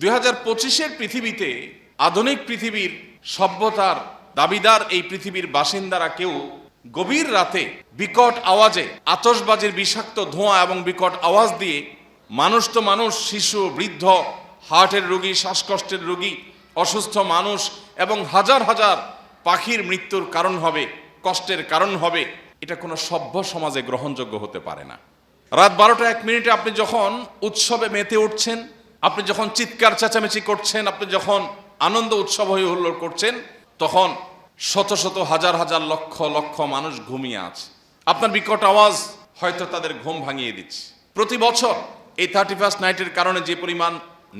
2025-এর পৃথিবীতে আধুনিক পৃথিবীর সভ্যতার দাবিদার এই পৃথিবীর বাসিন্দারা কেউ গভীর রাতে বিকট আওয়াজে আতশবাজির বিষাক্ত ধোঁয়া এবং বিকট আওয়াজ দিয়ে মানুষ তো মানুষ, শিশু, বৃদ্ধ, হার্টের রোগী, শ্বাসকষ্টের রোগী, অসুস্থ মানুষ এবং হাজার হাজার পাখির মৃত্যুর কারণ হবে, কষ্টের কারণ হবে, এটা কোনো সভ্য সমাজে গ্রহণযোগ্য হতে পারে না। রাত 12টা 1 মিনিটে আপনি যখন উৎসবে মেতে উঠছেন, আপনি যখন চিৎকার চেঁচামেচি করছেন, আপনি যখন আনন্দ উৎসব হয়ে হুল্লোড় করছেন, তখন শত শত হাজার হাজার লক্ষ লক্ষ মানুষ ঘুমিয়ে আছে। আপনার বিকট আওয়াজ হয়তো তাদের ঘুম ভাঙিয়ে দিচ্ছে। প্রতি বছর এই 31st নাইটের কারণে যে পরিমাণ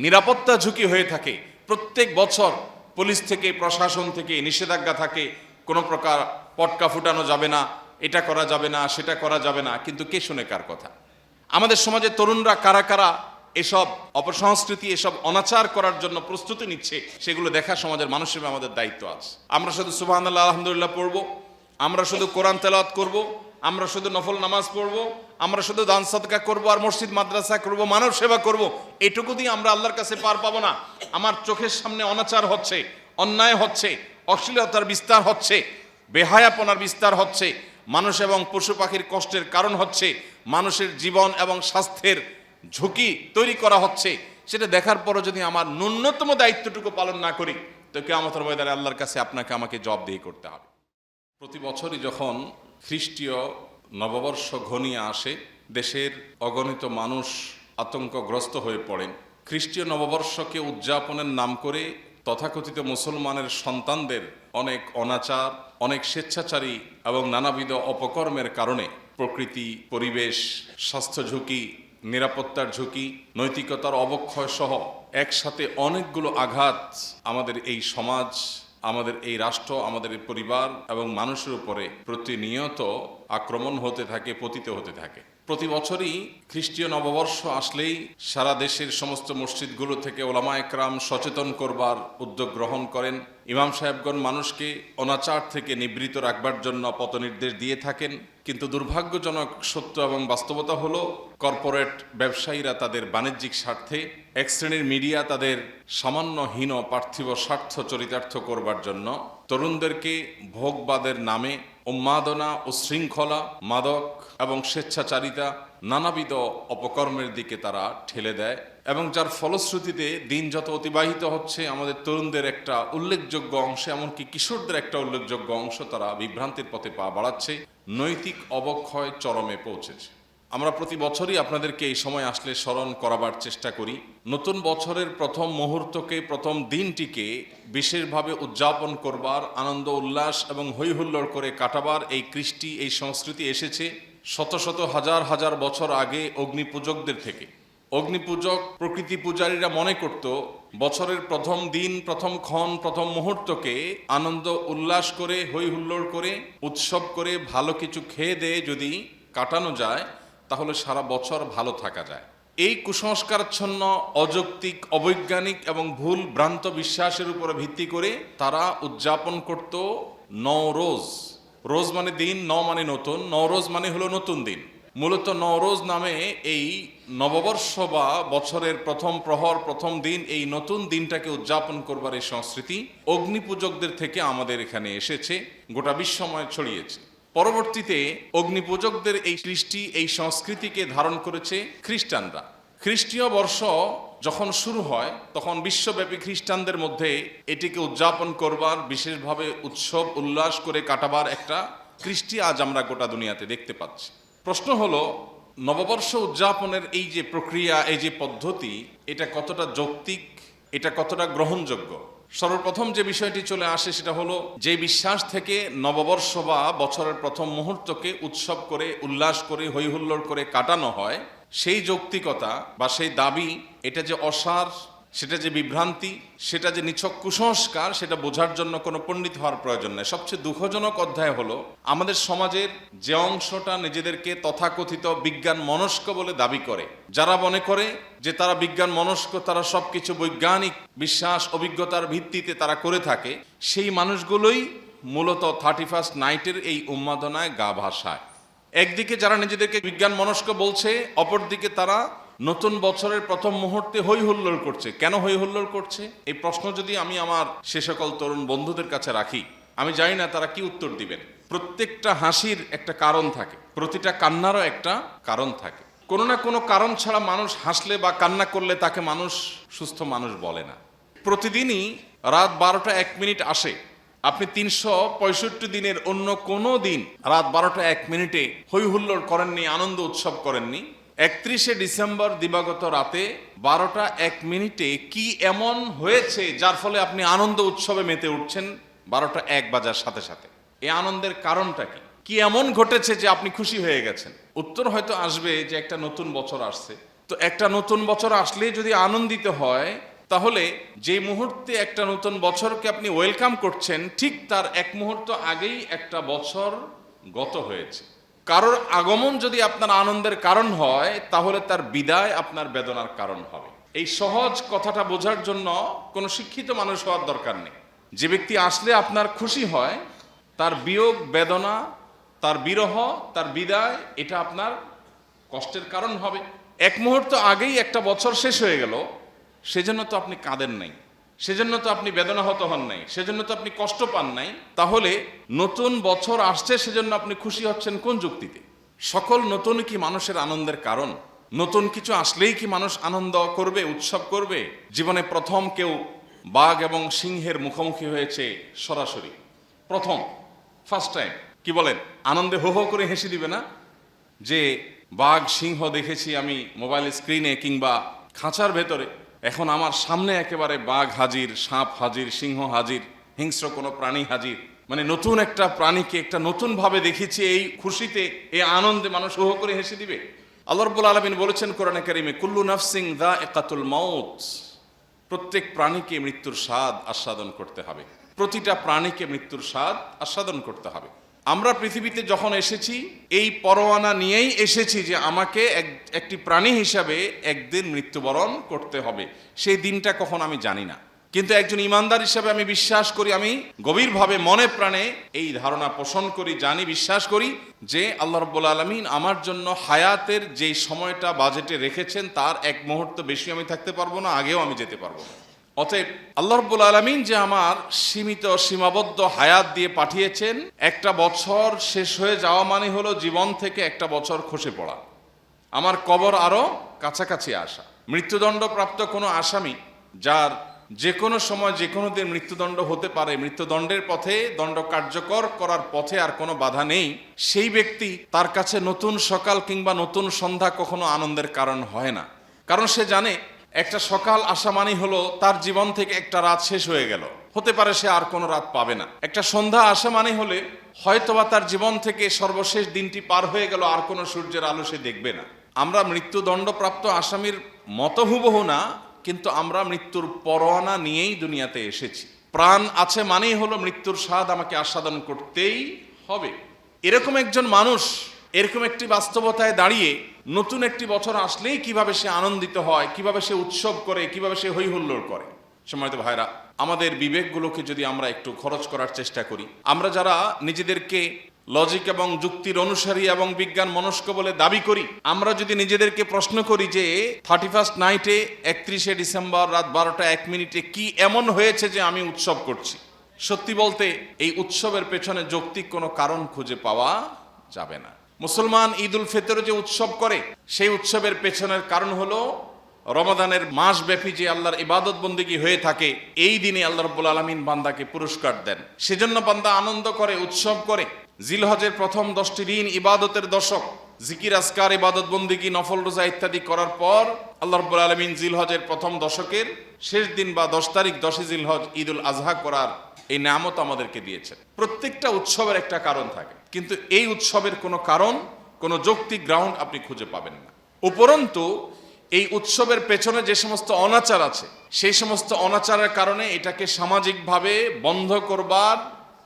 নিরাপত্তা ঝুঁকি হয়ে থাকে, প্রত্যেক বছর পুলিশ থেকে, প্রশাসন থেকে নিষেধাজ্ঞা থাকে, কোনো প্রকার পটকা ফুটানো যাবে না, এটা করা যাবে না, সেটা করা যাবে না, কিন্তু কে শুনে কার কথা? আমাদের সমাজে তরুণরা কারা কারা এসব অপসংস্কৃতি, এসব অনাচার করার জন্য প্রস্তুতি নিচ্ছে, সেগুলো দেখা সমাজের মানুষের আমাদের দায়িত্ব আছে। আমরা শুধু সুবহানাল্লাহ আলহামদুলিল্লাহ পড়বো, আমরা শুধু কোরআন তেলাওয়াত করব, আমরা শুধু নফল নামাজ পড়বো, আমরা শুধু দান সদকা করবো আর মসজিদ মাদ্রাসা করব, মানব সেবা করব, এটুকু দিয়ে আমরা আল্লাহর কাছে পার পাবো না। আমার চোখের সামনে অনাচার হচ্ছে, অন্যায় হচ্ছে, অশ্লীলতার বিস্তার হচ্ছে, বেহায়াপনার বিস্তার হচ্ছে, মানুষ এবং পশু পাখির কষ্টের কারণ হচ্ছে, মানুষের জীবন এবং স্বাস্থ্যের ঝুঁকি তৈরি করা হচ্ছে, সেটা দেখার পরও যদি আমার ন্যূনতম দায়িত্বটুকু পালন না করি, তো কিয়ামতের ময়দানে আল্লাহর কাছে আপনাকে আমাকে জবাবদিহি করতে হবে। প্রতি বছরই যখন খ্রিস্টীয় নববর্ষ ঘনিয়ে আসে, দেশের অগণিত মানুষ আতঙ্কগ্রস্ত হয়ে পড়েন। খ্রিস্টীয় নববর্ষকে উদযাপনের নাম করে তথাকথিত মুসলমানের সন্তানদের অনেক অনাচার, অনেক স্বেচ্ছাচারী এবং নানাবিধ অপকর্মের কারণে প্রকৃতি, পরিবেশ, স্বাস্থ্য ঝুঁকি, নিরাপত্তার ঝুঁকি, নৈতিকতার অবক্ষয় সহ একসাথে অনেকগুলো আঘাত আমাদের এই সমাজ, আমাদের এই রাষ্ট্র, আমাদের এই পরিবার এবং মানুষের উপরে প্রতিনিয়ত আক্রমণ হতে থাকে, পতিত হতে থাকে। প্রতি বছরই খ্রিস্টীয় নববর্ষ আসলেই সারা দেশের সমস্ত মসজিদগুলো থেকে ওলামা একরাম সচেতন করবার উদ্যোগ গ্রহণ করেন। ইমাম সাহেবগণ মানুষকে অনাচার থেকে নিবৃত রাখবার জন্য পথনির্দেশ দিয়ে থাকেন। কিন্তু দুর্ভাগ্যজনক সত্য এবং বাস্তবতা হলো, কর্পোরেট ব্যবসায়ীরা তাদের বাণিজ্যিক স্বার্থে, এক শ্রেণীর মিডিয়া তাদের সামান্য হীন পার্থিব স্বার্থ চরিতার্থ করবার জন্য তরুণদেরকে ভোগবাদের নামে উন্মাদনা, উশৃঙ্খলা, মাদক এবং স্বেচ্ছাচারিতা, নানাবিধ অপকর্মের দিকে তারা ঠেলে দেয় এবং যার ফলশ্রুতিতে দিন যত অতিবাহিত হচ্ছে, আমাদের তরুণদের একটা উল্লেখযোগ্য অংশ, এমনকি কিশোরদের একটা উল্লেখযোগ্য অংশ তারা বিভ্রান্তির পথে পা বাড়াচ্ছে, নৈতিক অবক্ষয় চরমে পৌঁছেছে। আমরা প্রতি বছরই আপনাদেরকে এই সময় আসলে স্মরণ করাবার চেষ্টা করি। নতুন বছরের প্রথম মুহূর্তকে, প্রথম দিনটিকে বিশেষভাবে উদযাপন করবার, আনন্দ উল্লাস এবং হৈহুল্লোড় করে কাটাবার এই কৃষ্টি, এই সংস্কৃতি এসেছে শত শত হাজার হাজার বছর আগে অগ্নিপূজকদের থেকে। অগ্নিপূজক, প্রকৃতি পূজারীরা মনে করত বছরের প্রথম দিন, প্রথম ক্ষণ, প্রথম মুহূর্তকে আনন্দ উল্লাস করে, হৈহুল্লোড় করে, উৎসব করে, ভালো কিছু খেয়ে দিয়ে যদি কাটানো যায়, তাহলে সারা বছর ভালো থাকা যায়। এই কুসংস্কারাচ্ছন্ন, অযৌক্তিক, অবৈজ্ঞানিক এবং ভুল ভ্রান্ত বিশ্বাসের উপরে ভিত্তি করে তারা উদযাপন করত নওরোজ। রোজ মানে দিন, মানে নতুন, নওরোজ মানে হলো নতুন দিন। মূলত নওরোজ নামে এই নববর্ষ বা বছরের প্রথম প্রহর, প্রথম দিন, এই নতুন দিনটাকে উদযাপন করবার এই সংস্কৃতি অগ্নিপূজকদের থেকে আমাদের এখানে এসেছে, গোটা বিশ্বময় ছড়িয়েছে। পরবর্তীতে অগ্নিপূজকদের এই সৃষ্টি, এই সংস্কৃতিকে ধারণ করেছে খ্রিস্টানরা। খ্রিস্টীয় বর্ষ যখন শুরু হয়, তখন বিশ্বব্যাপী খ্রিস্টানদের মধ্যে এটিকে উদযাপন করবার, বিশেষভাবে উৎসব উল্লাস করে কাটাবার একটা কৃষ্টি আজ আমরা গোটা দুনিয়াতে দেখতে পাচ্ছি। প্রশ্ন হলো, নববর্ষ উদযাপনের এই যে প্রক্রিয়া, এই যে পদ্ধতি, এটা কতটা যৌক্তিক, এটা কতটা গ্রহণযোগ্য? সর্বপ্রথম যে বিষয়টি চলে আসে সেটা হলো, যে বিশ্বাস থেকে নববর্ষ বা বছরের প্রথম মুহূর্তকে উৎসব করে, উল্লাস করে, হৈহুল্লোড় করে কাটানো হয়, সেই যৌক্তিকতা বা সেই দাবি, এটা যে অসার, সেটা যে বিভ্রান্তি, সেটা যে নিছক কুসংস্কার, সেটা বোঝার জন্য কোনো পণ্ডিত হওয়ার প্রয়োজন নেই। সবচেয়ে দুঃখজনক অধ্যায় হলো, আমাদের সমাজের যে অংশটা নিজেদেরকে তথাকথিত বিজ্ঞান মনস্ক বলে দাবি করে, যারা মনে করে যে তারা বিজ্ঞান মনস্ক, তারা সবকিছু বৈজ্ঞানিক বিশ্বাস, অভিজ্ঞতার ভিত্তিতে তারা করে থাকে, সেই মানুষগুলোই মূলত 31st নাইটের এই উন্মাদনায় গা ভাসায়। একদিকে যারা নিজেদেরকে বিজ্ঞান মনস্ক বলছে, অপরদিকে তারা নতুন বছরের প্রথম মুহূর্তে হই হুল্লোড় করছে। কেন হই হুল্লোড় করছে? এই প্রশ্ন যদি আমি আমার সে সকল তরুণ বন্ধুদের কাছে রাখি, আমি জানি না তারা কি উত্তর দিবেন। প্রত্যেকটা হাসির একটা কারণ থাকে, প্রতিটা কান্নারও একটা কারণ থাকে। কোনো না কোনো কারণ ছাড়া মানুষ হাসলে বা কান্না করলে তাকে মানুষ সুস্থ মানুষ বলে না। প্রতিদিনই রাত 12টা 1 মিনিট আসে, আপনি 365 দিনের অন্য কোনো দিন রাত 12টা 1 মিনিটে হই হুল্লোড় করেননি, আনন্দ উৎসব করেননি। 31শে ডিসেম্বর দিবাগত রাতে 12টা 1 মিনিটে কি এমন হয়েছে যার ফলে আপনি আনন্দ উৎসবে মেতে উঠছেন 12টা 1 বাজার সাথে সাথে? এই আনন্দের কারণটা কি? কি এমন ঘটেছে যে আপনি খুশি হয়ে গেছেন? উত্তর হয়তো আসবে যে একটা নতুন বছর আসছে। তো একটা নতুন বছর আসলে যদি আনন্দিত হয়, তাহলে যে মুহূর্তে একটা নতুন বছরকে আপনি ওয়েলকাম করছেন, ঠিক তার 1 মুহূর্ত আগেই একটা বছর গত হয়েছে। কারোর আগমন যদি আপনার আনন্দের কারণ হয়, তাহলে তার বিদায় আপনার বেদনার কারণ হবে। এই সহজ কথাটা বোঝার জন্য কোনো শিক্ষিত মানুষ হওয়ার দরকার নেই। যে ব্যক্তি আসলে আপনার খুশি হয়, তার বিয়োগ বেদনা, তার বিরহ, তার বিদায়, এটা আপনার কষ্টের কারণ হবে। 1 মুহূর্ত আগেই একটা বছর শেষ হয়ে গেল, সেজন্য তো আপনি কাঁদেন নাই, সেজন্য তো আপনি বেদনাহত হন নাই, সেজন্য তো আপনি কষ্ট পান নাই। তাহলে নতুন বছর আসছে সেজন্য আপনি খুশি হচ্ছেন কোন যুক্তিতে? সকল নতুন কি মানুষের আনন্দের কারণ? নতুন কিছু আসলেই কি মানুষ আনন্দ করবে, উৎসব করবে? জীবনে প্রথম কেউ বাঘ এবং সিংহের মুখোমুখি হয়েছে সরাসরি, প্রথম, ফার্স্ট টাইম। কি বলেন? আনন্দে হো হো করে হেসে দিবে না যে বাঘ সিংহ দেখেছি আমি মোবাইল স্ক্রিনে কিংবা খাঁচার ভেতরে, এখন আমার সামনে একেবারে বাঘ হাজির, সাপ হাজির, সিংহ হাজির, হিংস্র কোনো প্রাণী হাজির। মানে নতুন একটা প্রাণীকে একটা নতুন ভাবে দেখেছি, এই খুশিতে, এই আনন্দে মানুষ হো হো করে হেসে দিবে। আল্লাহ রাব্বুল আলামিন বলেছেন কোরআনে কারিমে, কুল্লু নাফসিন যায়িকাতুল মাউত, প্রত্যেক প্রাণীকে মৃত্যুর স্বাদ আস্বাদন করতে হবে। প্রতিটা প্রাণীকে মৃত্যুর স্বাদ আস্বাদন করতে হবে। আমরা পৃথিবীতে যখন এসেছি, এই পরোয়ানা নিয়েই এসেছি যে আমাকে একটি প্রাণী হিসাবে একদিন মৃত্যুবরণ করতে হবে। সেই দিনটা কখন আমি জানি না, কিন্তু একজন ইমানদার হিসাবে আমি বিশ্বাস করি, আমি গভীরভাবে মনে প্রাণে এই ধারণা পোষণ করি, জানি, বিশ্বাস করি যে আল্লাহ রাব্বুল আলামিন আমার জন্য হায়াতের যে সময়টা বাজেটে রেখেছেন, তার 1 মুহূর্ত বেশি আমি থাকতে পারবো না, আগেও আমি যেতে পারবো না। অতএব আল্লাহ রাব্বুল আলামিন যে আমার সীমিত সীমাবদ্ধ হায়াত দিয়ে পাঠিয়েছেন, একটা বছর শেষ হয়ে যাওয়া মানে হলো জীবন থেকে একটা বছর খসে পড়া, আমার কবর আরো কাছাকাছি আসা। মৃত্যুদণ্ডপ্রাপ্ত কোনো আসামি যার যে কোনো সময় যে কোনো দিন মৃত্যুদণ্ড হতে পারে, মৃত্যুদণ্ডের পথে, দণ্ড কার্যকর করার পথে আর কোনো বাধা নেই, সেই ব্যক্তি, তার কাছে নতুন সকাল কিংবা নতুন সন্ধ্যা কখনো আনন্দের কারণ হয় না। কারণ সে জানে একটা সকাল আসা মানে হলো তার জীবন থেকে একটা রাত শেষ হয়ে গেল, হতে পারে সে আর কোনো রাত পাবে না। একটা সন্ধ্যা আসা মানে হলে হয়তোবা তার জীবন থেকে সর্বশেষ দিনটি পার হয়ে গেল, আর কোনো সূর্যের আলো সে দেখবে না। আমরা মৃত্যুদণ্ডপ্রাপ্ত আসামির মত হুবহু না, কিন্তু আমরা মৃত্যুর পরোয়ানা নিয়েই দুনিয়াতে এসেছি। প্রাণ আছে মানেই হলো মৃত্যুর স্বাদ আমাকে আস্বাদন করতেই হবে। এরকম একজন মানুষ এরকম একটি বাস্তবতায় দাঁড়িয়ে নতুন একটি বছর আসলেই কিভাবে সে আনন্দিত হয়, কিভাবে সে উৎসব করে, কিভাবে সে হই হুল্লোড় করে। সম্মানিত ভাইরা, আমাদের বিবেকগুলোকে যদি আমরা একটু খরচ করার চেষ্টা করি, আমরা যারা নিজেদেরকে লজিক এবং যুক্তির অনুসারী এবং বিজ্ঞান মনস্ক বলে দাবি করি, আমরা যদি নিজেদেরকে প্রশ্ন করি যে 31st নাইটে 31শে ডিসেম্বর রাত 12টা 1 মিনিটে কি এমন হয়েছে যে আমি উৎসব করছি, সত্যি বলতে এই উৎসবের পেছনে যৌক্তিক কোনো কারণ খুঁজে পাওয়া যাবে না। মুসলমান ঈদ উল ফিতর যে উৎসব করে, সেই উৎসবের পেছনের কারণ হলো রমাদানের মাস ব্যাপী যে আল্লাহর ইবাদত বন্দেগী হয়ে থাকে, এই দিনে আল্লাহ রাব্বুল আলামিন বান্দাকে পুরস্কার দেন, সেজন্য বান্দা আনন্দ করে, উৎসব করে। জিলহজের প্রথম 10টি দিন ইবাদতের দশক, জিকির আজকার, ইবাদত বন্দেগী, নফল রোজা ইত্যাদি করার পর আল্লাহ রাব্বুল আলামিন জিলহজের প্রথম দশকের শেষ দিন বা 10 তারিখ 10ই জিলহজ ঈদ উল আজহা করার এই নিয়ামত আমাদেরকে দিয়েছেন। প্রত্যেকটা উৎসবের একটা কারণ থাকে, কিন্তু এই উৎসবের কোনো কারণ, কোনো যৌক্তিক গ্রাউন্ড আপনি খুঁজে পাবেন না। উপরন্তু এই উৎসবের পেছনে যে সমস্ত অনাচার আছে, সেই সমস্ত অনাচারের কারণে এটাকে সামাজিকভাবে বন্ধ করবার,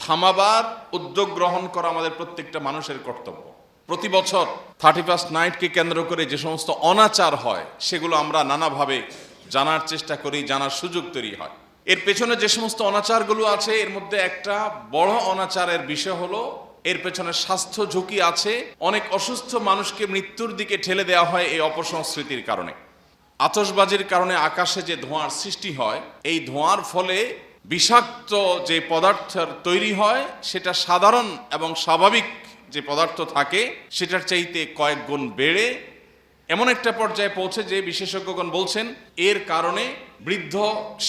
থামাবার উদ্যোগ গ্রহণ করা আমাদের প্রত্যেকটা মানুষের কর্তব্য। প্রতি বছর 31st নাইটকে কেন্দ্র করে যে সমস্ত অনাচার হয়, সেগুলো আমরা নানাভাবে জানার চেষ্টা করি, জানার সুযোগ তৈরি হয়। এর পেছনে যে সমস্ত অনাচারগুলো আছে, এর মধ্যে একটা বড় অনাচারের বিষয় হলো এর পেছনে স্বাস্থ্য ঝুঁকি আছে। অনেক অসুস্থ মানুষকে মৃত্যুর দিকে ঠেলে দেওয়া হয় এই অপসংস্কৃতির কারণে। আতশবাজির কারণে আকাশে যে ধোঁয়ার সৃষ্টি হয়, এই ধোঁয়ার ফলে বিষাক্ত যে পদার্থের তৈরি হয় সেটা সাধারণ এবং স্বাভাবিক যে পদার্থ থাকে সেটার চাইতে কয়েক গুণ বেড়ে এমন একটা পর্যায়ে পৌঁছে যে বিশেষজ্ঞগণ বলছেন এর কারণে বৃদ্ধ,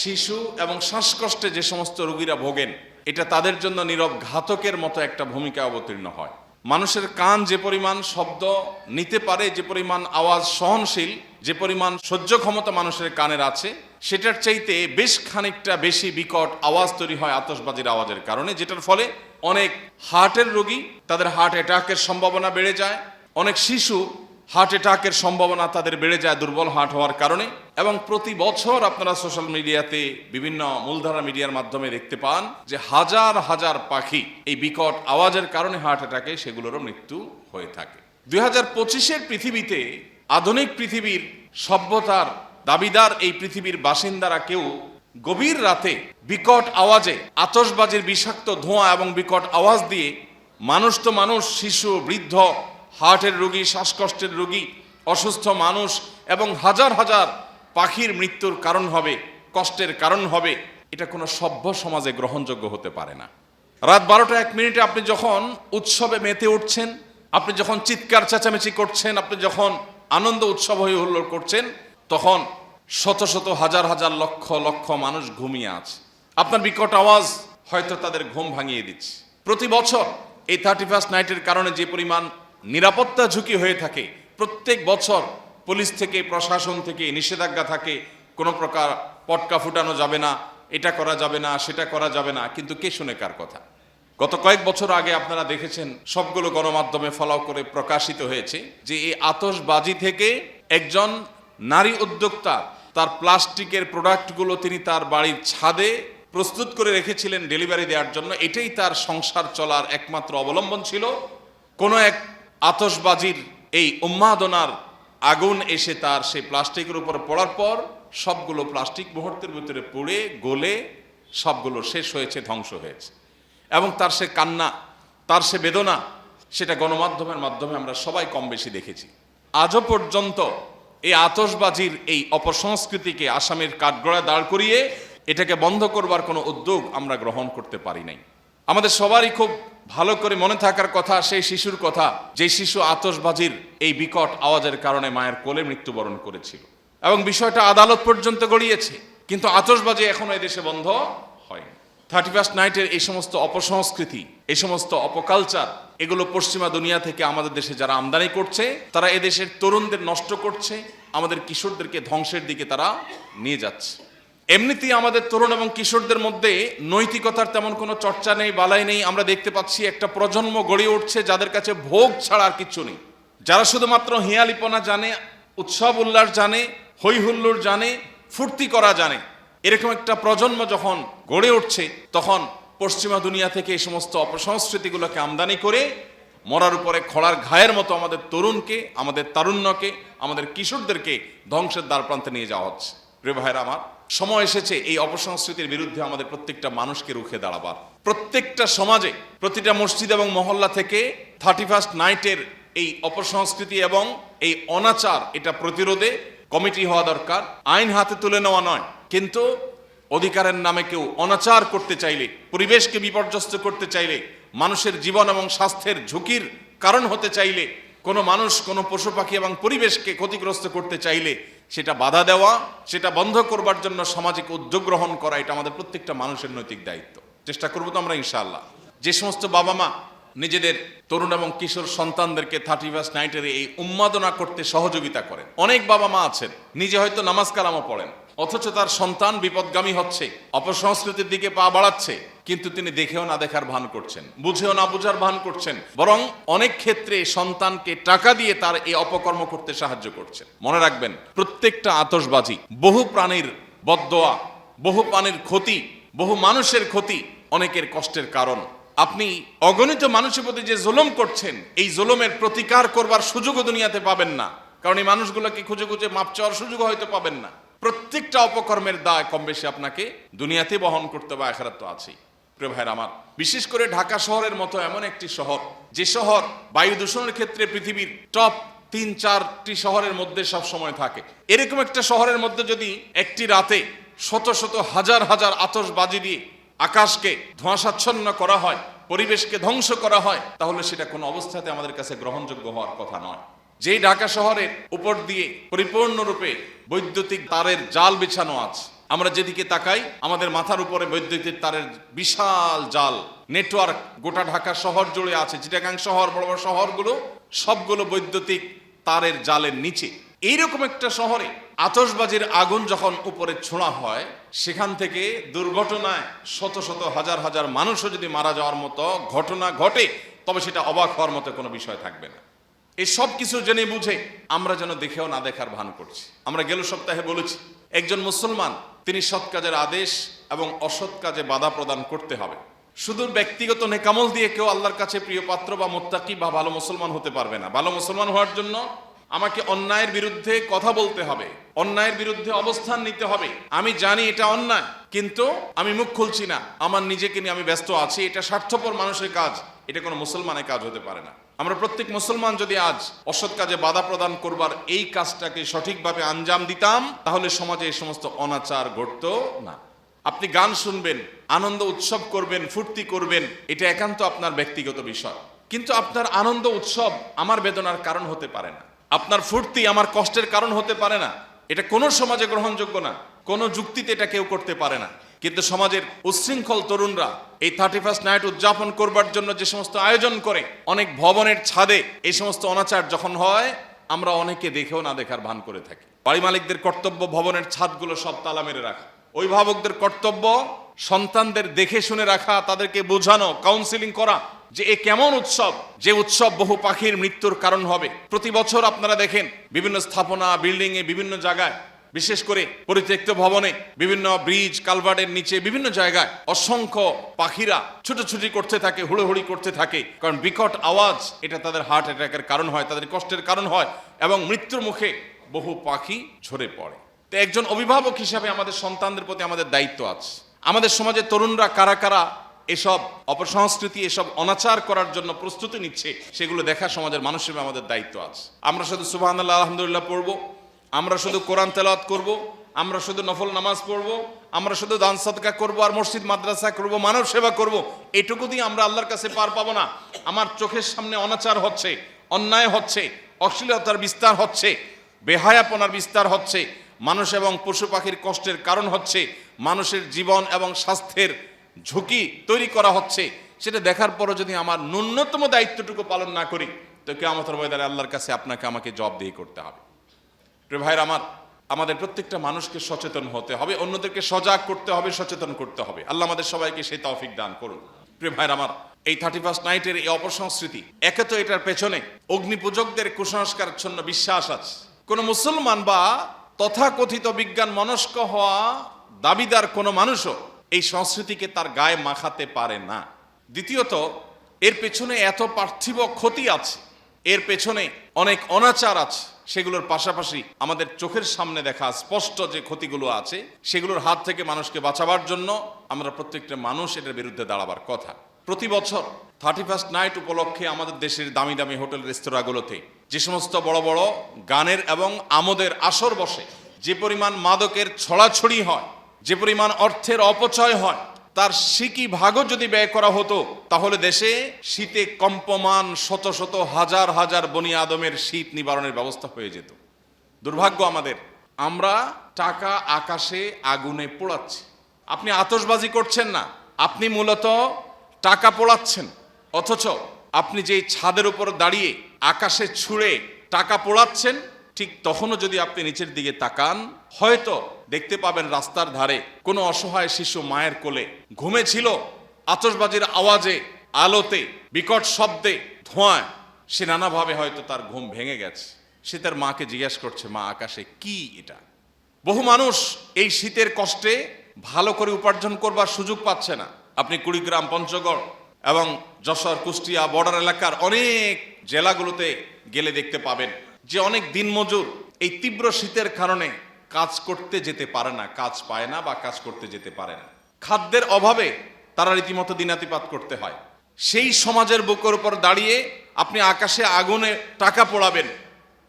শিশু এবং শ্বাসকষ্টে যে সমস্ত রোগীরা ভোগেন এটা তাদের জন্য নীরব ঘাতকের মতো একটা ভূমিকা অবতীর্ণ হয়। মানুষের কান যে পরিমাণ শব্দ নিতে পারে, যে পরিমাণ আওয়াজ সহনশীল, যে পরিমাণ সহ্য ক্ষমতা মানুষের কানের আছে, সেটার চাইতে বেশ খানিকটা বেশি বিকট আওয়াজ তৈরি হয় আতশবাজির আওয়াজের কারণে, যেটার ফলে অনেক হার্টের রোগী তাদের হার্ট অ্যাটাকের সম্ভাবনা বেড়ে যায়, অনেক শিশু হার্ট অ্যাটাকের সম্ভাবনা তাদের বেড়ে যায় দুর্বল হার্ট হওয়ার কারণে। এবং প্রতি বছর আপনারা সোশ্যাল মিডিয়াতে বিভিন্ন মূলধারা মিডিয়ার মাধ্যমে দেখতে পান যে হাজার হাজার পাখি এই বিকট আওয়াজের কারণে হার্ট অ্যাটাকে সেগুলোরও মৃত্যু হয়ে থাকে। 2025-এর পৃথিবীতে, আধুনিক পৃথিবীর সভ্যতার দাবিদার এই পৃথিবীর বাসিন্দারা কেউ গভীর রাতে বিকট আওয়াজে আতশবাজির বিষাক্ত ধোঁয়া এবং বিকট আওয়াজ দিয়ে মানুষ তো মানুষ, শিশু, বৃদ্ধ, হার্টের রোগী, শ্বাসকষ্টের রোগী, অসুস্থ মানুষ এবং হাজার হাজার পাখির মৃত্যুর কারণ হবে, কষ্টের কারণ হবে, এটা কোনো সভ্য সমাজে গ্রহণযোগ্য হতে পারে না। রাত 12:01 আপনি যখন উৎসবে মেতে উঠছেন, আপনি যখন চিৎকার চেঁচামেচি করছেন, আপনি যখন আনন্দ উৎসব হয়ে হুল্লোড় করছেন, তখন শত শত হাজার হাজার লক্ষ লক্ষ মানুষ ঘুমিয়ে আছে। আপনার বিকট আওয়াজ হয়তো তাদের ঘুম ভাঙিয়ে দিচ্ছে। প্রতি বছর এই 31st নাইটের কারণে যে পরিমাণ নিরাপত্তা ঝুঁকি হয়ে থাকে, প্রত্যেক বছর পুলিশ থেকে, প্রশাসন থেকে নিষেধাজ্ঞা থাকে, কোনো প্রকার পটকা ফুটানো যাবে না, এটা করা যাবে না, সেটা করা যাবে না, কিন্তু কে শুনে কার কথা? গত কয়েক বছর আগে আপনারা দেখেছেন, সবগুলো গণমাধ্যমে ফলাও করে প্রকাশিত হয়েছে যে এই আতশবাজি থেকে একজন নারী উদ্যোক্তা তার প্লাস্টিকের প্রোডাক্টগুলো তিনি তার বাড়ির ছাদে প্রস্তুত করে রেখেছিলেন ডেলিভারি দেওয়ার জন্য। এটাই তার সংসার চলার একমাত্র অবলম্বন ছিল। কোনো এক আতশবাজির এই উন্মাদনার আগুন এসে তার সেই প্লাস্টিকের উপর পড়ার পর সবগুলো প্লাস্টিক মুহূর্তের ভিতরে পুড়ে গলে সবগুলো শেষ হয়েছে, ধ্বংস হয়েছে। এবং তার সে কান্না, তার সে বেদনা, সেটা গণমাধ্যমের মাধ্যমে আমরা সবাই কম বেশি দেখেছি। আজও পর্যন্ত এই আতশবাজির এই অপসংস্কৃতিকে আসামের কাঠগড়ায় দাঁড় করিয়ে এটাকে বন্ধ করবার কোনো উদ্যোগ আমরা গ্রহণ করতে পারি নাই। আমাদের সবারই খুব ভালো করে মনে থাকার কথা সেই শিশুর কথা, যে শিশু আতশবাজির এই বিকট আওয়াজের কারণে মায়ের কোলে মৃত্যুবরণ করেছিল, এবং বিষয়টা আদালত পর্যন্ত গড়িয়েছে, কিন্তু আতশবাজি এখনো এদেশে বন্ধ হয়নি। 31st নাইটের এই সমস্ত অপসংস্কৃতি, এই সমস্ত অপকালচার, এগুলো পশ্চিমা দুনিয়া থেকে আমাদের দেশে যারা আমদানি করছে, তারা এদেশের তরুণদের নষ্ট করছে, আমাদের কিশোরদেরকে ধ্বংসের দিকে তারা নিয়ে যাচ্ছে। এমনিতেই আমাদের তরুণ এবং কিশোরদের মধ্যে নৈতিকতার তেমন কোনো চর্চা নেই, বালাই নেই। আমরা দেখতে পাচ্ছি একটা প্রজন্ম গড়ে উঠছে যাদের কাছে ভোগ ছাড়া আর কিচ্ছু নেই, যারা শুধুমাত্র হিয়ালিপনা জানে, উৎসব উল্লাস জানে, হই হুল্লোড় জানে, ফুর্তি করা জানে। এরকম একটা প্রজন্ম যখন গড়ে উঠছে, তখন পশ্চিমা দুনিয়া থেকে এই সমস্ত অপসংস্কৃতিগুলোকে আমদানি করে মরার উপরে খড়ার ঘায়ের মতো আমাদের তরুণকে, আমাদের তারুণ্যকে, আমাদের কিশোরদেরকে ধ্বংসের দ্বারপ্রান্তে নিয়ে যাওয়া হচ্ছে। প্রিয় ভাইরা আমার, সময় এসেছে এই অপসংস্কৃতির বিরুদ্ধে আমাদের প্রত্যেকটা মানুষকে রুখে দাঁড়াবার। প্রত্যেকটা সমাজে, প্রতিটা মসজিদ এবং মহল্লা থেকে 31st নাইটের এই অপসংস্কৃতি এবং এই অনাচার, এটা প্রতিরোধে কমিটি হওয়া দরকার। আইন হাতে তুলে নেওয়া নয়, কিন্তু অধিকারের নামে কেউ অনাচার করতে চাইলে, পরিবেশকে বিপর্যস্ত করতে চাইলে, মানুষের জীবন এবং স্বাস্থ্যের ঝুঁকির কারণ হতে চাইলে, কোনো মানুষ, কোনো পশু পাখি এবং পরিবেশকে ক্ষতিগ্রস্ত করতে চাইলে সেটা বাধা দেওয়া, সেটা বন্ধ করবার জন্য সামাজিক উদ্যোগ গ্রহণ করা, এটা আমাদের প্রত্যেকটা মানুষের নৈতিক দায়িত্ব। চেষ্টা করবো তো আমরা ইনশাআল্লাহ। যে সমস্ত বাবা মা নিজেদের তরুণ এবং কিশোর সন্তানদেরকে 31st নাইটের এই উন্মাদনা করতে সহযোগিতা করেন, অনেক বাবা মা আছেন নিজে হয়তো নামাজ কালামও পড়েন, অথচ তার সন্তান বিপদগামী হচ্ছে, অপসংস্কৃতির দিকে পা বাড়াচ্ছে, কিন্তু তিনি দেখেও না দেখার ভান করছেন, বুঝেও না বুঝার ভান করছেন, বরং অনেক ক্ষেত্রে সন্তানকে টাকা দিয়ে তার এই অপকর্ম করতে সাহায্য করছেন। মনে রাখবেন, প্রত্যেকটা আতশবাজি বহু প্রাণীর বদদোয়া, বহু প্রাণীর ক্ষতি, বহু মানুষের ক্ষতি, অনেকের কষ্টের কারণ। আপনি অগণিত মানুষের প্রতি যে জুলুম করছেন, এই জুলুমের প্রতিকার করবার সুযোগও দুনিয়াতে পাবেন না, কারণ এই মানুষগুলোকে খুঁজে খুঁজে মাপ চাওয়ার সুযোগ হয়তো পাবেন না। প্রত্যেকটা অপকর্মের দায় কম বেশি আপনাকে দুনিয়াতে বহন করতে হবে, আখিরাত তো আছেই। প্রিয় ভাইরা আমার, বিশেষ করে ঢাকা শহরের মতো এমন একটি শহর, যে শহর বায়ু দূষণের ক্ষেত্রে পৃথিবীর টপ 3-4টি শহরের মধ্যে সব সময় থাকে। এরকম একটা শহরের মধ্যে যদি একটি রাতে শত শত হাজার হাজার আতশবাজি দিয়ে আকাশকে ধোঁয়াশাচ্ছন্ন করা হয়, পরিবেশকে ধ্বংস করা হয়, তাহলে সেটা কোনো অবস্থাতে আমাদের কাছে গ্রহণযোগ্য হওয়ার কথা নয়। যেই ঢাকা শহরের উপর দিয়ে পরিপূর্ণরূপে বৈদ্যুতিক তারের জাল বিছানো আছে, আমরা যেদিকে তাকাই আমাদের মাথার উপরে বৈদ্যুতিক তারের বিশাল জাল নেটওয়ার্ক গোটা ঢাকা শহর জুড়ে আছে। চিটাগাং শহর, বড় বড় শহরগুলো সবগুলো বৈদ্যুতিক তারের জালের নিচে। এইরকম একটা শহরে আতশবাজির আগুন যখন উপরে ছোঁড়া হয়, সেখান থেকে দুর্ঘটনায় শত শত হাজার হাজার মানুষও যদি মারা যাওয়ার মতো ঘটনা ঘটে, তবে সেটা অবাক হওয়ার মতো কোনো বিষয় থাকবে না। এই সব কিছু জেনে বুঝে আমরা যেন দেখেও না দেখার ভান করছি। আমরা গেল সপ্তাহে বলেছি, একজন মুসলমান তিনি সৎ কাজের আদেশ এবং অসৎ কাজে বাধা প্রদান করতে হবে। শুধু ব্যক্তিগত নেকামল দিয়ে কেউ আল্লাহর কাছে প্রিয় পাত্র বা মুত্তাকি বা ভালো মুসলমান হতে পারবে না। ভালো মুসলমান হওয়ার জন্য আমাকে অন্যায়ের বিরুদ্ধে কথা বলতে হবে, অন্যায়ের বিরুদ্ধে অবস্থান নিতে হবে। আমি জানি এটা অন্যায়, কিন্তু আমি মুখ খুলছি না, আমার নিজেকে নিয়ে আমি ব্যস্ত আছি। এটা স্বার্থপর মানুষের কাজ, এটা কোনো মুসলমানের কাজ হতে পারে না। আমরা প্রত্যেক মুসলমান যদি আজ অসৎ কাজে বাধা প্রদান করবার এই কাজটাকে সঠিকভাবে আঞ্জাম দিতাম, তাহলে সমাজে এই সমস্ত অনাচার ঘটতো না। আপনি গান শুনবেন, আনন্দ উৎসব করবেন, ফুর্তি করবেন, এটা একান্ত আপনার ব্যক্তিগত বিষয়। কিন্তু আপনার আনন্দ উৎসব আমার বেদনার কারণ হতে পারে না, আপনার ফুর্তি আমার কষ্টের কারণ হতে পারে না। এটা কোনো সমাজে গ্রহণযোগ্য না, কোনো যুক্তিতে এটা কেউ করতে পারে না। কিন্তু সমাজের উচ্ছৃঙ্খল তরুণরা এই 31st নাইট উদযাপন করবার জন্য যে সমস্ত আয়োজন করে, অনেক ভবনের ছাদে এই সমস্ত অনাচার যখন হয়, আমরা অনেকে দেখেও না দেখার ভান করে থাকি। বাড়ি মালিকদের কর্তব্য ভবনের ছাদগুলো সব তালা মেরে রাখা, অভিভাবকদের কর্তব্য সন্তানদের দেখে শুনে রাখা, তাদেরকে বোঝানো, কাউন্সিলিং করা যে এ কেমন উৎসব, যে উৎসব বহু পাখির মৃত্যুর কারণ হবে। প্রতি বছর আপনারা দেখেন বিভিন্ন স্থাপনা, বিল্ডিং এ, বিভিন্ন জায়গায়, বিশেষ করে পরিত্যক্ত ভবনে, বিভিন্ন ব্রিজ কালভার্টের নিচে, বিভিন্ন জায়গায় অসংখ্য পাখিরা ছুটোছুটি করতে থাকে, হুড়োহুড়ি করতে থাকে। কারণ বিকট আওয়াজ এটা তাদের হার্ট অ্যাটাকের কারণ হয়, তাদের কষ্টের কারণ হয়, এবং মৃত্যুর মুখে বহু পাখি ঝরে পড়ে। তো একজন অভিভাবক হিসাবে আমাদের সন্তানদের প্রতি আমাদের দায়িত্ব আছে। আমাদের সমাজের তরুণরা কারা কারা এসব অপসংস্কৃতি, এসব অনাচার করার জন্য প্রস্তুতি নিচ্ছে, সেগুলো দেখা সমাজের মানুষ হিসেবে আমাদের দায়িত্ব আছে। আমরা শুধু সুবহানাল্লাহ আলহামদুলিল্লাহ পড়বো, আমরা শুধু কোরআন তেলাওয়াত করব, আমরা শুধু নফল নামাজ পড়বো, আমরা শুধু দান সদকা করবো, আর মসজিদ মাদ্রাসা করব, মানব সেবা করব, এটুকু দিয়ে আমরা আল্লাহর কাছে পার পাবো না। আমার চোখের সামনে অনাচার হচ্ছে, অন্যায় হচ্ছে, অশ্লীলতার বিস্তার হচ্ছে, বেহায়াপনার বিস্তার হচ্ছে, মানুষ এবং পশু পাখির কষ্টের কারণ হচ্ছে, মানুষের জীবন এবং স্বাস্থ্যের ঝুঁকি তৈরি করা হচ্ছে। সেটা দেখার পরও যদি আমার ন্যূনতম দায়িত্বটুকু পালন না করি, তো কিয়ামতের ময়দানে আল্লাহর কাছে আপনাকে আমাকে জবাবদিহি করতে হবে। প্রিয় ভাইরা আমার, আমাদের প্রত্যেকটা মানুষকে সচেতন হতে হবে, অন্যদেরকে সজাগ করতে হবে, সচেতন করতে হবে। আল্লাহ আমাদের সবাইকে সেই তৌফিক দান করুন। প্রিয় ভাইরা আমার, এই 31st নাইটের এই অপসংস্কৃতি, একে তো এটার পেছনে অগ্নিপূজকদের কুসংস্কারাচ্ছন্ন বিশ্বাস আছে। কোন মুসলমান বা তথাকথিত বিজ্ঞান মনস্ক হওয়া দাবিদার কোনো মানুষও এই সংস্কৃতিকে তার গায়ে মাখাতে পারে না। দ্বিতীয়ত, এর পেছনে এত পার্থিব ক্ষতি আছে, এর পেছনে অনেক অনাচার আছে, সেগুলোর পাশাপাশি আমাদের চোখের সামনে দেখা স্পষ্ট যে ক্ষতিগুলো আছে, সেগুলোর হাত থেকে মানুষকে বাঁচাবার জন্য আমরা প্রত্যেকটা মানুষ এটার বিরুদ্ধে দাঁড়াবার কথা। প্রতি বছর 31st নাইট উপলক্ষে আমাদের দেশের দামি দামি হোটেল রেস্তোরাঁগুলোতে যে সমস্ত বড় বড় গানের এবং আমোদের আসর বসে, যে পরিমাণ মাদকের ছড়াছড়ি হয়, যে পরিমাণ অর্থের অপচয় হয়, তার সিকি ভাগও যদি ব্যয় করা হতো, তাহলে দেশে শীতে কম্পমান শত শত হাজার হাজার বনি আদমের শীত নিবারণের ব্যবস্থা হয়ে যেত। দুর্ভাগ্য আমাদের, আমরা টাকা আকাশে আগুনে পোড়াচ্ছি। আপনি আতশবাজি করছেন না, আপনি মূলত টাকা পোড়াচ্ছেন। অথচ আপনি যেই ছাদের উপর দাঁড়িয়ে আকাশে ছুঁড়ে টাকা পোড়াচ্ছেন, ঠিক তখনও যদি আপনি নিচের দিকে তাকান, হয়তো দেখতে পাবেন রাস্তার ধারে কোনো অসহায় শিশু মায়ের কোলে ঘুমেছিল। আতশবাজির আওয়াজে, আলোতে, বিকট শব্দে, ধোঁয়ায় সে নানাভাবে হয়তো তার ঘুম ভেঙে গেছে। সে তার মাকে জিজ্ঞেস করছে, মা, আকাশে কি এটা? বহু মানুষ এই শীতের কষ্টে ভালো করে উপার্জন করবার সুযোগ পাচ্ছে না। আপনি কুড়িগ্রাম, পঞ্চগড় এবং যশোর, কুষ্টিয়া বর্ডার এলাকার অনেক জেলাগুলোতে গেলে দেখতে পাবেন যে অনেক দিনমজুর এই তীব্র শীতের কারণে কাজ করতে যেতে পারে না, কাজ পায় না বা কাজ করতে যেতে পারে না। খাদ্যের অভাবে তারা রীতিমতো দিনাতিপাত করতে হয়। সেই সমাজের বুকের উপর দাঁড়িয়ে আপনি আকাশে আগুনে টাকা পোড়াবেন,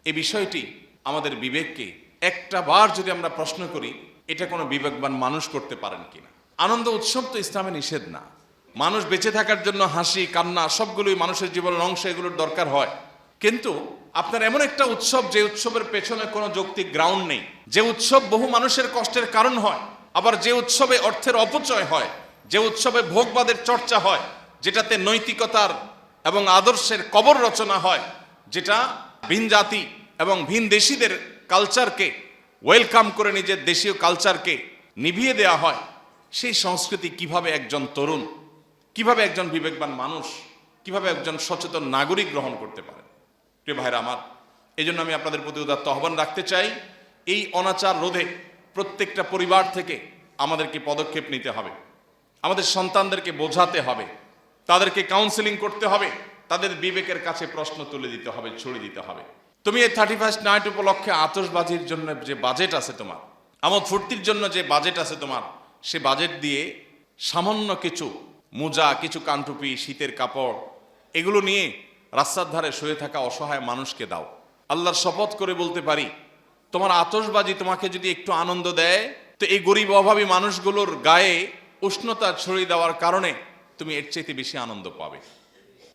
এই বিষয়টি আমাদের বিবেককে একটা বার যদি আমরা প্রশ্ন করি, এটা কোনো বিবেকবান মানুষ করতে পারেন কিনা। আনন্দ উৎসব তো ইসলামে নিষেধ না। মানুষ বেঁচে থাকার জন্য হাসি কান্না সবগুলোই মানুষের জীবনের অংশ, এগুলোর দরকার হয়। কিন্তু আপনার এমন একটা উৎসব যে উৎসবের পেছনে কোনো যৌক্তিক গ্রাউন্ড নেই, যে উৎসব বহু মানুষের কষ্টের কারণ হয়, আবার যে উৎসবে অর্থের অপচয় হয়, যে উৎসবে ভোগবাদের চর্চা হয়, যেটাতে নৈতিকতার এবং আদর্শের কবর রচনা হয়, যেটা ভিন জাতি এবং ভিন দেশিদের কালচারকে ওয়েলকাম করে নিজের দেশীয় কালচারকে নিভিয়ে দেওয়া হয়, সেই সংস্কৃতি কিভাবে একজন তরুণ, কিভাবে একজন বিবেকবান মানুষ, কিভাবে একজন সচেতন নাগরিক গ্রহণ করতে পারে? প্রিয় ভাইরা আমার, এই জন্য আমি আপনাদের প্রতি উদাত্ত আহ্বান রাখতে চাই, এই অনাচার রোধে প্রত্যেকটা পরিবার থেকে আমাদেরকে পদক্ষেপ নিতে হবে। আমাদের সন্তানদেরকে বোঝাতে হবে, তাদেরকে কাউন্সেলিং করতে হবে, তাদের বিবেকের কাছে প্রশ্ন তুলে দিতে হবে, ছড়িয়ে দিতে হবে। তুমি এই 31 নাইট উপলক্ষে আতশবাজির জন্য যে বাজেট আছে তোমার, আমোদ ফুর্তির জন্য যে বাজেট আছে তোমার, সে বাজেট দিয়ে সামান্য কিছু মোজা, কিছু কানটুপি, শীতের কাপড়, এগুলো নিয়ে রাস্তার ধারে শুয়ে থাকা অসহায় মানুষকে দাও। আল্লাহর শপথ করে বলতে পারি, তোমার আতশবাজি তোমাকে যদি একটু আনন্দ দেয়, তো এই গরিব অভাবী মানুষগুলোর গায়ে উষ্ণতা ছড়িয়ে দেওয়ার কারণে তুমি এর চাইতে বেশি আনন্দ পাবে।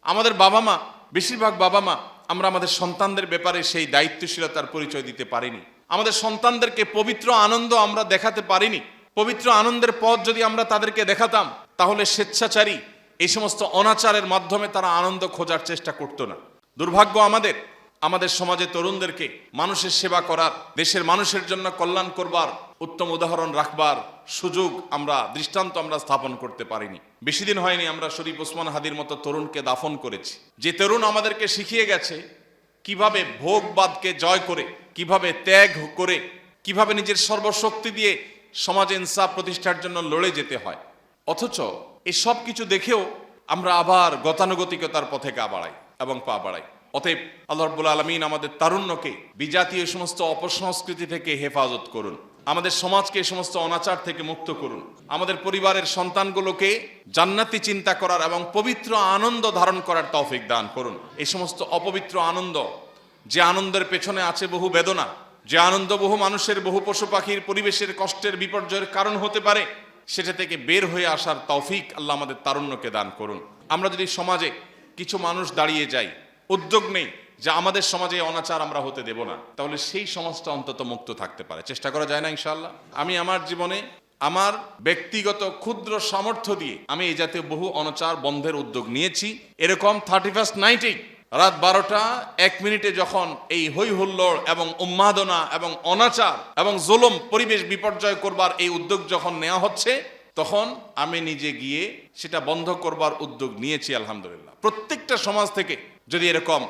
আমাদের বাবা মা, বেশিরভাগ বাবা মা, আমরা আমাদের সন্তানদের ব্যাপারে সেই দায়িত্বশীলতার পরিচয় দিতে পারিনি। আমাদের সন্তানদেরকে পবিত্র আনন্দ আমরা দেখাতে পারিনি। পবিত্র আনন্দের পথ যদি আমরা তাদেরকে দেখাতাম, তাহলে স্বেচ্ছাচারী এই সমস্ত অনাচারের মাধ্যমে তারা আনন্দ খোঁজার চেষ্টা করতো না। দুর্ভাগ্য আমাদের সমাজে তরুণদেরকে মানুষের সেবা করার, দেশের মানুষের জন্য কল্যাণ করবার, উত্তম উদাহরণ রাখবার সুযোগ দৃষ্টান্ত আমরা স্থাপন করতে পারিনি। বেশি দিন হয়নি আমরা শরীফ ওসমান হাদির মতো তরুণকে দাফন করেছি, যে তরুণ আমাদেরকে শিখিয়ে গেছে কিভাবে ভোগবাদকে জয় করে, কিভাবে ত্যাগ করে, কিভাবে নিজের সর্বশক্তি দিয়ে সমাজে ইনসাফ প্রতিষ্ঠার জন্য লড়ে যেতে হয়। অথচ এই সব কিছু দেখেও আমরা আবার গতানুগতিকতার পথে গা বাড়াই এবং পা বাড়াই। অতএব আল্লাহ রাব্বুল আলামিন আমাদের তারুণ্যকে বিজাতীয় সমস্ত অপসংস্কৃতি থেকে হেফাজত করুন, আমাদের সমাজকে এই সমস্ত অনাচার থেকে মুক্ত করুন, আমাদের পরিবারের সন্তানগুলোকে জান্নাতি চিন্তা করার এবং পবিত্র আনন্দ ধারণ করার তৌফিক দান করুন। এই সমস্ত অপবিত্র আনন্দ, যে আনন্দের পেছনে আছে বহু বেদনা, যে আনন্দ বহু মানুষের, বহু পশু পাখির, পরিবেশের কষ্টের বিপর্যয়ের কারণ হতে পারে, সেটা থেকে বের হয়ে আসার তৌফিক আল্লাহ আমাদের তারুণ্যকে দান করুন। আমরা যদি সমাজে কিছু মানুষ দাঁড়িয়ে যাই, উদ্যোগ নেই যে আমাদের সমাজে অনাচার আমরা হতে দেব না, তাহলে সেই সমাজটা অন্তত মুক্ত থাকতে পারে। চেষ্টা করা যায় না ইনশাআল্লাহ? আমি আমার জীবনে আমার ব্যক্তিগত ক্ষুদ্র সামর্থ্য দিয়ে আমি এই জাতীয় বহু অনাচার বন্ধের উদ্যোগ নিয়েছি। এরকম 31 নাইটেই রাত 12টা 1 মিনিটে যখন এই হই হুল্লোড় এবং উন্মাদনা এবং অনাচার এবং জুলুম, পরিবেশ বিপর্যয় করবার এই উদ্যোগ যখন নেওয়া হচ্ছে, তখন আমি নিজে গিয়ে সেটা বন্ধ করবার উদ্যোগ নিয়েছি আলহামদুলিল্লাহ। প্রত্যেকটা সমাজ থেকে যদি এরকম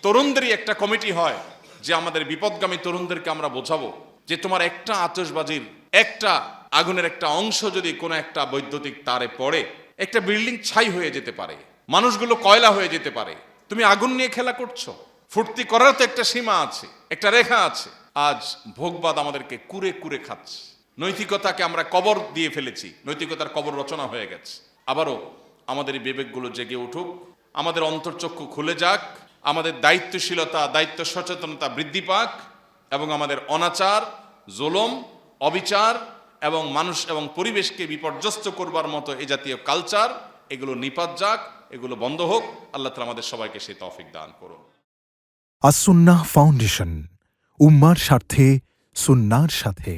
তরুণদেরই একটা কমিটি হয়, যে আমাদের বিপদগামী তরুণদেরকে আমরা বোঝাবো যে তোমার একটা আতশবাজির, একটা আগুনের একটা অংশ যদি কোনো একটা বৈদ্যুতিক তারে পড়ে, একটা বিল্ডিং ছাই হয়ে যেতে পারে, মানুষগুলো কয়লা হয়ে যেতে পারে। তুমি আগুন নিয়ে খেলা করছো। ফুর্তি করার তো একটা সীমা আছে, একটা রেখা আছে। আজ ভোগবাদ আমাদেরকে কুরে কুরে খাচ্ছে। নৈতিকতাকে আমরা কবর দিয়ে ফেলেছি, নৈতিকতার কবর রচনা হয়ে গেছে। আবারও আমাদের এই বিবেকগুলো জেগে উঠুক, আমাদের অন্তর্চক্ষু খুলে যাক, আমাদের দায়িত্বশীলতা, দায়িত্ব সচেতনতা বৃদ্ধি পাক, এবং আমাদের অনাচার, জুলুম, অবিচার এবং মানুষ এবং পরিবেশকে বিপর্যস্ত করবার মতো এই জাতীয় কালচার, এগুলো নিপাত যাক, এগুলো বন্ধ হোক। আল্লাহ তাআলা আমাদের সবাইকে সেই তৌফিক দান করুন। আস-সুন্নাহ ফাউন্ডেশন, উম্মার স্বার্থে, সুন্নাহর সাথে।